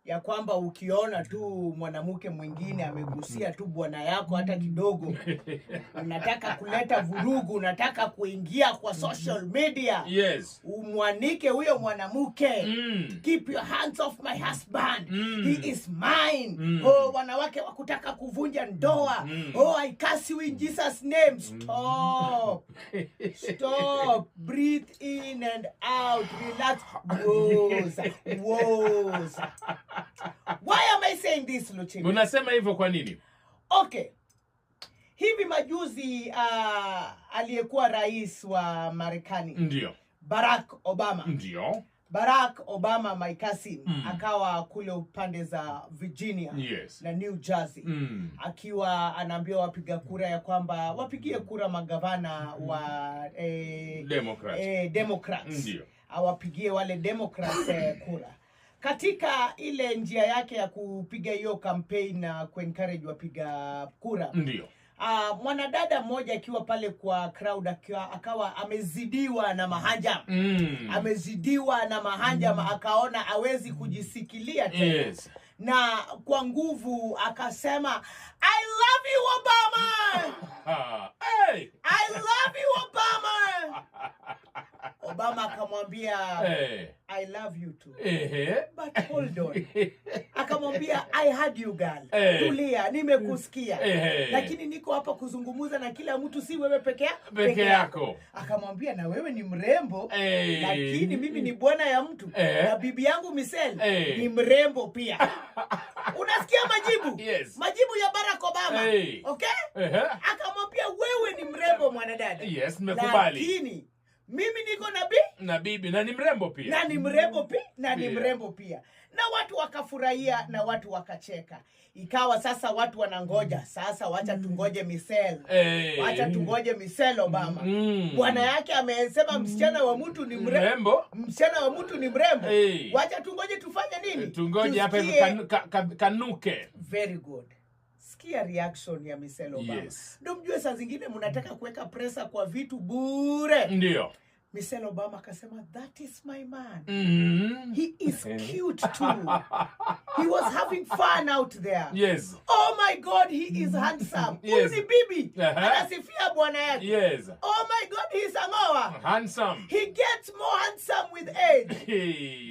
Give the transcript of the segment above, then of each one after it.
ya kwamba ukiona tu mwanamke mwingine amegusia tu bwana yako hata kidogo, unataka kuleta vurugu, unataka kuingia kwa social media, Yes. umwanike huyo mwanamke. Keep your hands off my husband. He is mine. Oh, wanawake wakutaka kuvunja ndoa. Oh, I curse you in Jesus name. Stop. Stop. Breathe in and out. Relax. Woes. Why am I saying this, Luchini? Unasema hivyo kwa nini? Okay. Hivi majuzi aliyekuwa rais wa Marekani. Ndio. Barack Obama. Ndio. Barack Obama Maikasi akawa kule upande za Virginia na New Jersey. Akiwa anaambia wapiga kura ya kwamba wapigie kura magavana wa Democrats. Ndio. Awapigie wale Democrats kura. Katika ile njia yake ya kupiga hiyo campaign na kuencourage wapiga kura. Ndio. Mwanadada mmoja akiwa pale kwa crowd akawa amezidiwa na mahanja. Amezidiwa na mahanja, akaona hawezi kujisikilia tena. Yes. Na kwa nguvu akasema, I love you Obama. Hey. I love you Obama. Obama akamwambia, I love you too. But hold on. Akamwambia, I heard you girl. Tulia, nimekusikia. Lakini niko hapa kuzungumuza na kila mtu, si wewe peke yako. Akamwambia, na wewe ni mrembo, lakini mimi ni bwana ya mtu. Na bibi yangu Michelle ni mrembo pia. Unasikia majibu? Yes. Majibu ya Barack Obama. Okay? Akamwambia, wewe ni mrembo mwanadada. Yes, nimekubali. Lakini mimi niko na bibi na ni mrembo pia. Na ni mrembo pia. Na watu wakafurahia na watu wakacheka. Ikawa sasa watu wanangoja. Sasa wacha tungoje Michelle. Wacha tungoje Michelle Obama. Bwana yake amesema msichana wa mtu ni mrembo. Msichana wa mtu ni mrembo. Wacha tungoje tufanye nini? Tungoje hapa kanuke. Very good. Sikia reaction ya Michelle Obama. Ndio mjue saa zingine mnataka kuweka pressure kwa vitu bure. Ndio. Michelle Obama akasema, that is my man. He is cute too. He was having fun out there. Yes. Oh my God, he is handsome. Yes. Huyu ni bibi. Anasifia bwana yake. Yes. Oh my God, he is angoa. Handsome. He gets more handsome with age.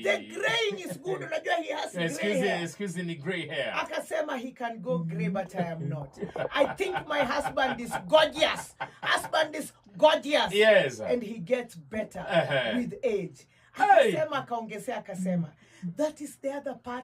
The graying is good. Unajua he has gray hair. Excuse me, gray hair. Akasema he can go gray, but I am not. I think my husband is gorgeous. Husband is gorgeous. Yes. And he gets better with age. Akasema, akaongezea akasema, that is the other part